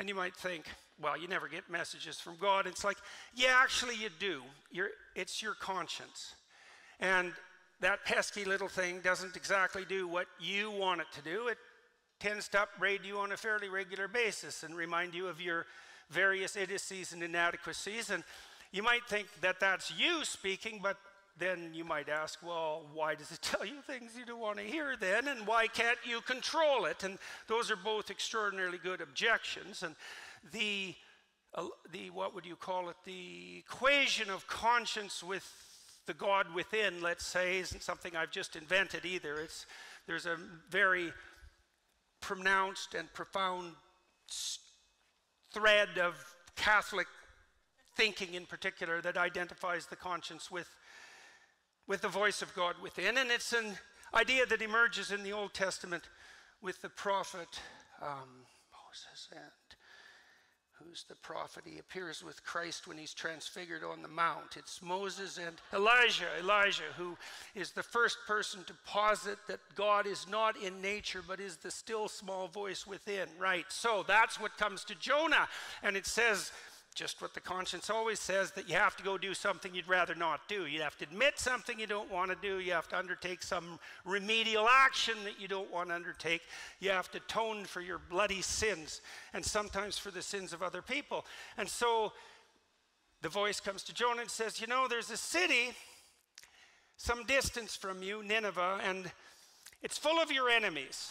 And you might think, well, you never get messages from God. It's like, yeah, actually you do. It's your conscience. And that pesky little thing doesn't exactly do what you want it to do. It tends to upbraid you on a fairly regular basis and remind you of your various idiocies and inadequacies. And you might think that that's you speaking, but then you might ask, well, why does it tell you things you don't want to hear then? And why can't you control it? And those are both extraordinarily good objections. And the what would you call it? The equation of conscience with the God within, let's say, isn't something I've just invented either. There's a very pronounced and profound thread of Catholic thinking in particular that identifies the conscience with the voice of God within. And it's an idea that emerges in the Old Testament with the prophet Moses. And who's the prophet? He appears with Christ when he's transfigured on the mount. It's Moses and Elijah, who is the first person to posit that God is not in nature, but is the still small voice within. Right, so that's what comes to Jonah. And it says, just what the conscience always says, that you have to go do something you'd rather not do. You have to admit something you don't want to do. You have to undertake some remedial action that you don't want to undertake. You have to atone for your bloody sins, and sometimes for the sins of other people. And so the voice comes to Jonah and says, you know, there's a city some distance from you, Nineveh, and it's full of your enemies.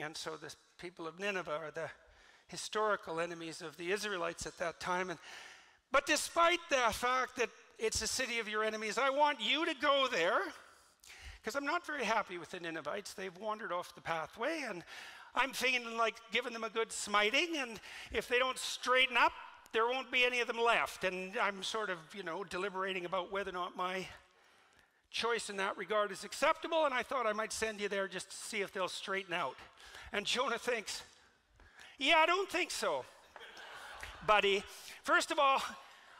And so the people of Nineveh are the historical enemies of the Israelites at that time. But despite the fact that it's a city of your enemies, I want you to go there, because I'm not very happy with the Ninevites. They've wandered off the pathway, and I'm feeling like giving them a good smiting, and if they don't straighten up, there won't be any of them left. And I'm sort of, deliberating about whether or not my choice in that regard is acceptable, and I thought I might send you there just to see if they'll straighten out. And Jonah thinks, yeah, I don't think so, buddy. First of all,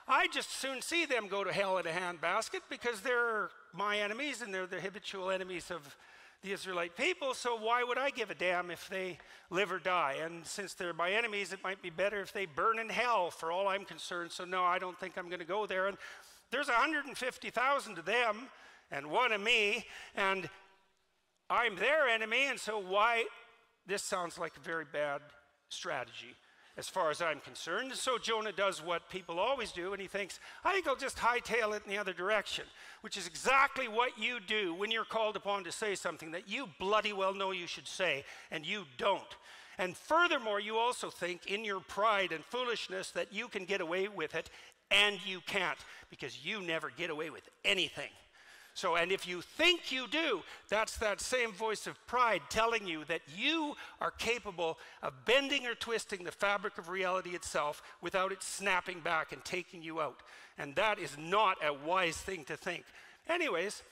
I just soon see them go to hell in a handbasket, because they're my enemies and they're the habitual enemies of the Israelite people, so why would I give a damn if they live or die? And since they're my enemies, it might be better if they burn in hell for all I'm concerned, so no, I don't think I'm going to go there. And there's 150,000 of them and one of me, and I'm their enemy, and so why? This sounds like a very bad strategy as far as I'm concerned. So Jonah does what people always do, and he thinks, I think I'll just hightail it in the other direction, which is exactly what you do when you're called upon to say something that you bloody well know you should say, and you don't. And furthermore, you also think in your pride and foolishness that you can get away with it, and you can't, because you never get away with anything. So, and if you think you do, that's that same voice of pride telling you that you are capable of bending or twisting the fabric of reality itself without it snapping back and taking you out. And that is not a wise thing to think. Anyways,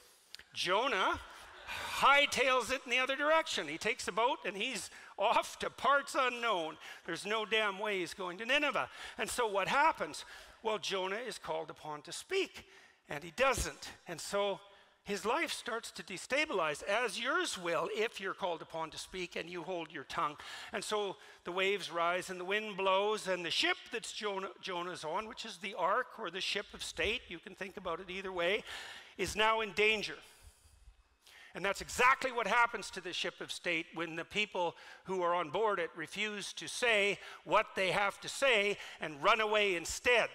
Jonah hightails it in the other direction. He takes a boat and he's off to parts unknown. There's no damn way he's going to Nineveh. And so what happens? Well, Jonah is called upon to speak, and he doesn't. And so his life starts to destabilize, as yours will if you're called upon to speak and you hold your tongue. And so the waves rise and the wind blows, and the ship that's Jonah's on, which is the ark or the ship of state, you can think about it either way, is now in danger. And that's exactly what happens to the ship of state when the people who are on board it refuse to say what they have to say and run away instead.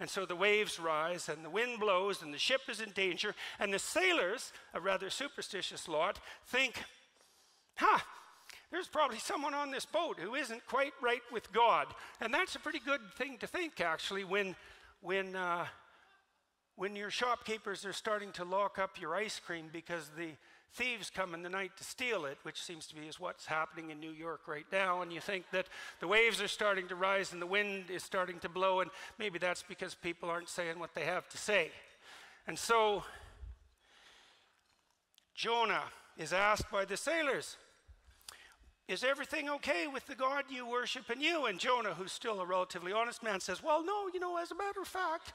And so the waves rise and the wind blows and the ship is in danger, and the sailors, a rather superstitious lot, think, there's probably someone on this boat who isn't quite right with God. And that's a pretty good thing to think, actually, when your shopkeepers are starting to lock up your ice cream because the thieves come in the night to steal it, which seems to be is what's happening in New York right now, and you think that the waves are starting to rise and the wind is starting to blow, and maybe that's because people aren't saying what they have to say. And so Jonah is asked by the sailors, is everything okay with the God you worship in you? And Jonah, who's still a relatively honest man, says, well, no, as a matter of fact,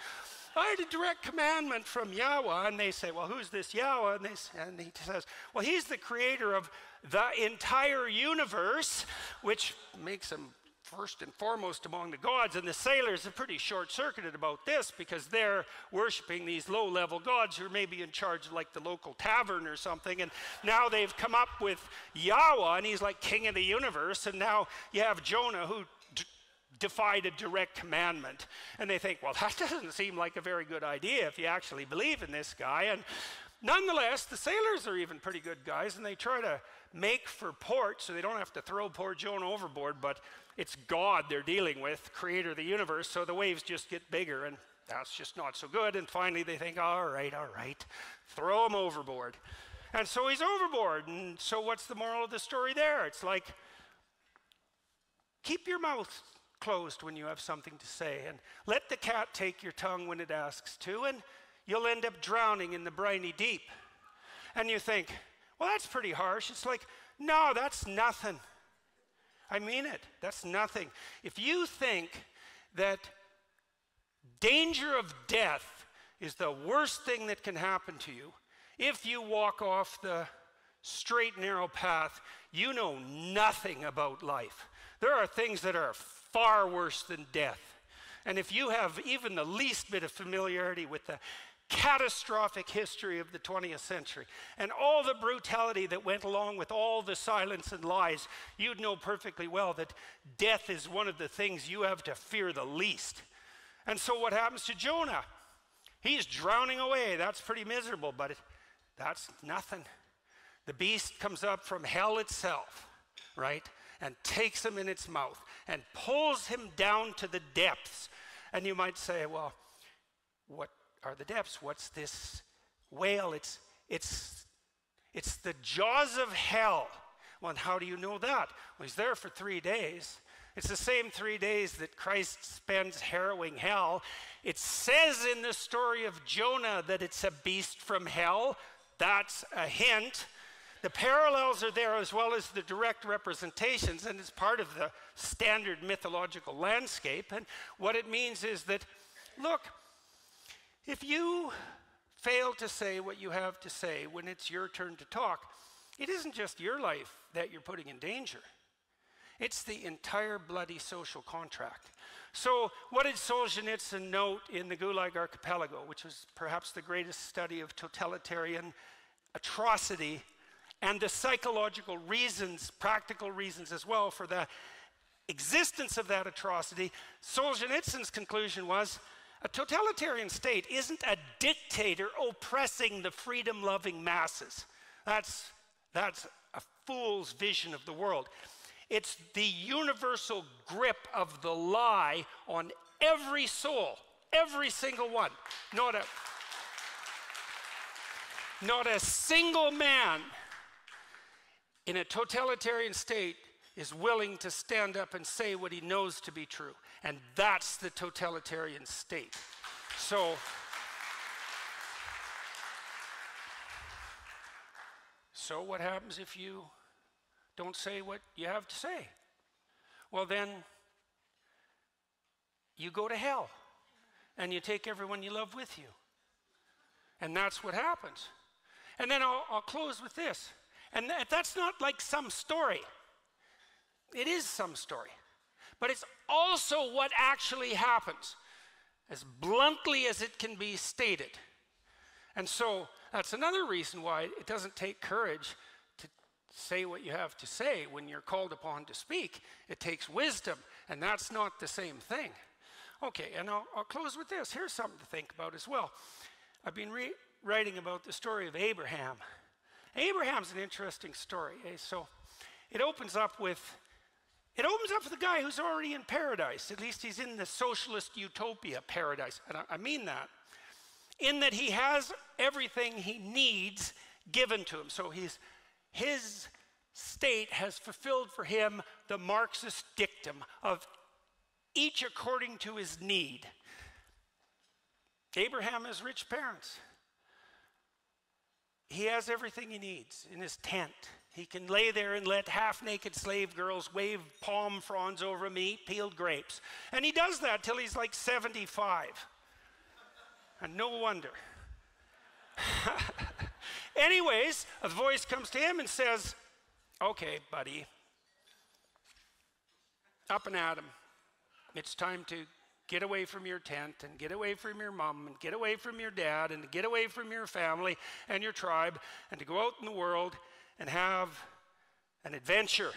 I had a direct commandment from Yahweh. And they say, well, who's this Yahweh? And he says, well, he's the creator of the entire universe, which makes him first and foremost among the gods, and the sailors are pretty short-circuited about this because they're worshiping these low-level gods who are maybe in charge of like the local tavern or something, and now they've come up with Yahweh, and he's like king of the universe, and now you have Jonah who defied a direct commandment, and they think, well, that doesn't seem like a very good idea if you actually believe in this guy. And nonetheless, the sailors are even pretty good guys, and they try to make for port so they don't have to throw poor Jonah overboard, but it's God they're dealing with, creator of the universe, so the waves just get bigger, and that's just not so good. And finally they think, all right, throw him overboard. And so he's overboard. And so what's the moral of the story there? It's like, keep your mouth closed when you have something to say, and let the cat take your tongue when it asks to, and you'll end up drowning in the briny deep. And you think, well, that's pretty harsh. It's like, no, that's nothing. I mean it. That's nothing. If you think that danger of death is the worst thing that can happen to you, if you walk off the straight, narrow path, you know nothing about life. There are things that are far worse than death. And if you have even the least bit of familiarity with the catastrophic history of the 20th century and all the brutality that went along with all the silence and lies, you'd know perfectly well that death is one of the things you have to fear the least. And so what happens to Jonah? He's drowning away. That's pretty miserable, but that's nothing. The beast comes up from hell itself, right, and takes him in its mouth and pulls him down to the depths. And you might say, well, what are the depths? What's this whale? It's the jaws of hell. Well, and how do you know that? Well, he's there for 3 days. It's the same 3 days that Christ spends harrowing hell. It says in the story of Jonah that it's a beast from hell. That's a hint. The parallels are there as well as the direct representations, and it's part of the standard mythological landscape. And what it means is that, look, if you fail to say what you have to say when it's your turn to talk, it isn't just your life that you're putting in danger. It's the entire bloody social contract. So what did Solzhenitsyn note in the Gulag Archipelago, which was perhaps the greatest study of totalitarian atrocity and the psychological reasons, practical reasons as well, for the existence of that atrocity? Solzhenitsyn's conclusion was, a totalitarian state isn't a dictator oppressing the freedom-loving masses. That's a fool's vision of the world. It's the universal grip of the lie on every soul, every single one. Not a single man in a totalitarian state is willing to stand up and say what he knows to be true. And that's the totalitarian state. So what happens if you don't say what you have to say? Well, then you go to hell and you take everyone you love with you. And that's what happens. And then I'll close with this. And that's not like some story. It is some story. But it's also what actually happens, as bluntly as it can be stated. And so that's another reason why it doesn't take courage to say what you have to say when you're called upon to speak. It takes wisdom, and that's not the same thing. Okay, and I'll close with this. Here's something to think about as well. I've been writing about the story of Abraham. Abraham's an interesting story. So it opens up with a guy who's already in paradise. At least he's in the socialist utopia paradise. And I mean that. In that he has everything he needs given to him. So his state has fulfilled for him the Marxist dictum of each according to his need. Abraham has rich parents. He has everything he needs in his tent. He can lay there and let half-naked slave girls wave palm fronds over him, eat peeled grapes. And he does that till he's like 75. And no wonder. Anyways, a voice comes to him and says, okay, buddy, up and at 'em. It's time to get away from your tent and get away from your mom and get away from your dad and get away from your family and your tribe and to go out in the world and have an adventure.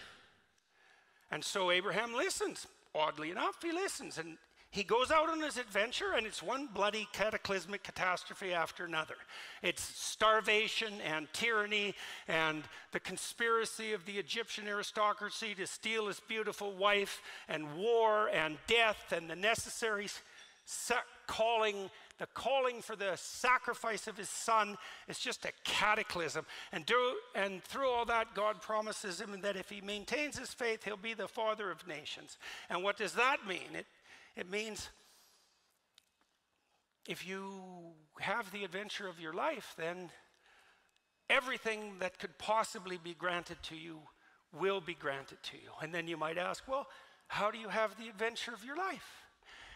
And so Abraham listens. Oddly enough, he listens, and he goes out on his adventure, and it's one bloody cataclysmic catastrophe after another. It's starvation and tyranny and the conspiracy of the Egyptian aristocracy to steal his beautiful wife, and war and death and the necessary calling for the sacrifice of his son. It's just a cataclysm. And through all that, God promises him that if he maintains his faith, he'll be the father of nations. And what does that mean? It means if you have the adventure of your life, then everything that could possibly be granted to you will be granted to you. And then you might ask, well, how do you have the adventure of your life?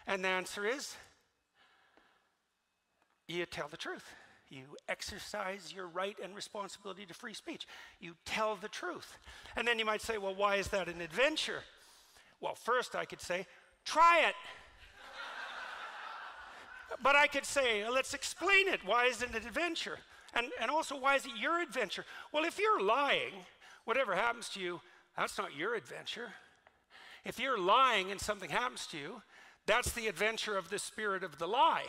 And the answer is, you tell the truth. You exercise your right and responsibility to free speech. You tell the truth. And then you might say, well, why is that an adventure? Well, first I could say, try it. But I could say, let's explain it. Why is it an adventure? And also, why is it your adventure? Well, if you're lying, whatever happens to you, that's not your adventure. If you're lying and something happens to you, that's the adventure of the spirit of the lie.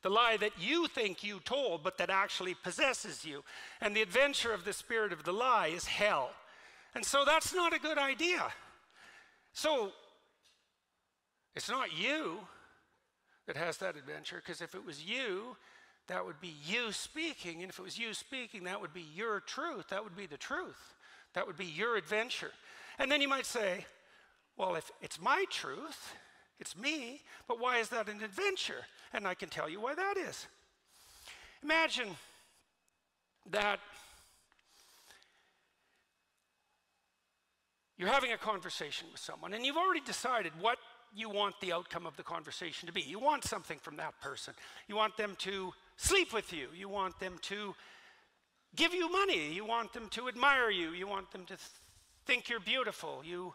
The lie that you think you told, but that actually possesses you. And the adventure of the spirit of the lie is hell. And so that's not a good idea. So it's not you that has that adventure, because if it was you, that would be you speaking. And if it was you speaking, that would be your truth. That would be the truth. That would be your adventure. And then you might say, well, if it's my truth, it's me, but why is that an adventure? And I can tell you why that is. Imagine that you're having a conversation with someone, and you've already decided what you want the outcome of the conversation to be. You want something from that person. You want them to sleep with you. You want them to give you money. You want them to admire you. You want them to think you're beautiful. You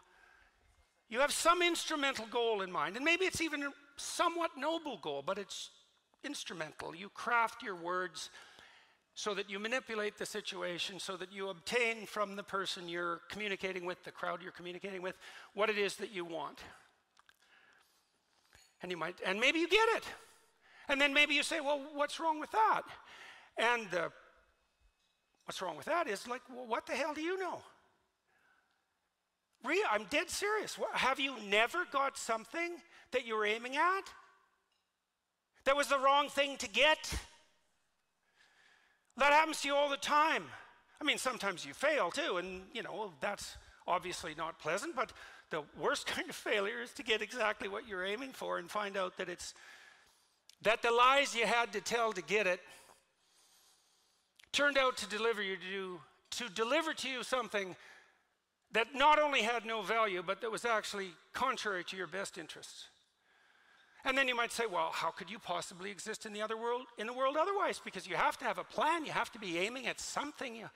have some instrumental goal in mind, and maybe it's even a somewhat noble goal, but it's instrumental. You craft your words so that you manipulate the situation, so that you obtain from the person you're communicating with, the crowd you're communicating with, what it is that you want. And maybe you get it. And then maybe you say, well, what's wrong with that? And what's wrong with that is like, well, what the hell do you know? Really, I'm dead serious. Have you never got something that you were aiming at that was the wrong thing to get? That happens to you all the time. I mean, sometimes you fail too, and that's obviously not pleasant, but the worst kind of failure is to get exactly what you're aiming for and find out that the lies you had to tell to get it turned out to deliver to you something that not only had no value, but that was actually contrary to your best interests. And then you might say, well, how could you possibly exist in the world otherwise? Because you have to have a plan, you have to be aiming at something, you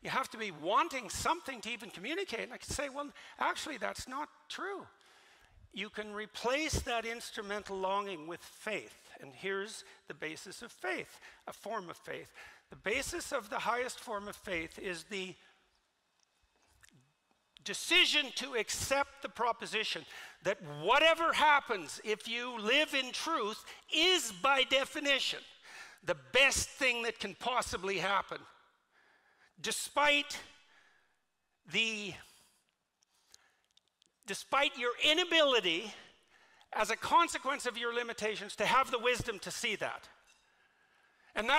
have to be wanting something to even communicate. And I could say, well, actually, that's not true. You can replace that instrumental longing with faith. And here's the basis of faith, a form of faith. The basis of the highest form of faith is the decision to accept the proposition that whatever happens if you live in truth is by definition the best thing that can possibly happen, despite your inability as a consequence of your limitations to have the wisdom to see that. And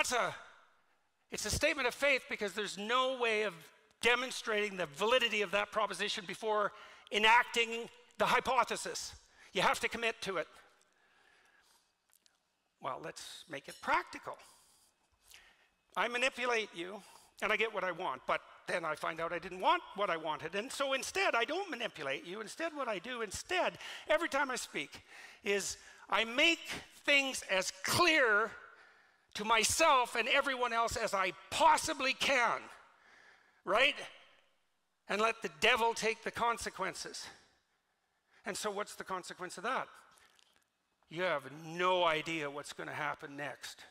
it's a statement of faith, because there's no way of demonstrating the validity of that proposition before enacting the hypothesis. You have to commit to it. Well, let's make it practical. I manipulate you, and I get what I want, but then I find out I didn't want what I wanted, and so instead I don't manipulate you. Instead, what I do every time I speak, is I make things as clear to myself and everyone else as I possibly can. Right? And let the devil take the consequences. And so what's the consequence of that? You have no idea what's going to happen next,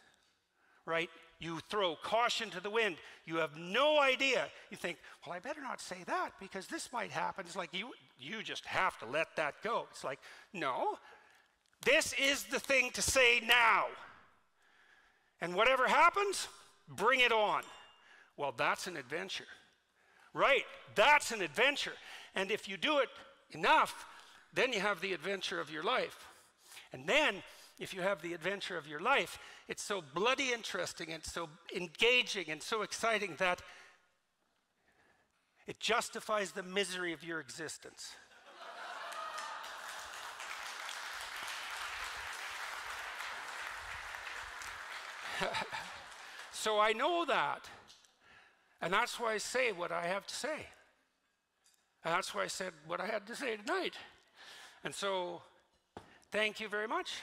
right? You throw caution to the wind. You have no idea. You think, well, I better not say that because this might happen. It's like you just have to let that go. It's like, no, this is the thing to say now. And whatever happens, bring it on. Well, that's an adventure, right? That's an adventure. And if you do it enough, then you have the adventure of your life. And then, if you have the adventure of your life, it's so bloody interesting and so engaging and so exciting that it justifies the misery of your existence. So I know that. And that's why I say what I have to say. And that's why I said what I had to say tonight. And so, thank you very much.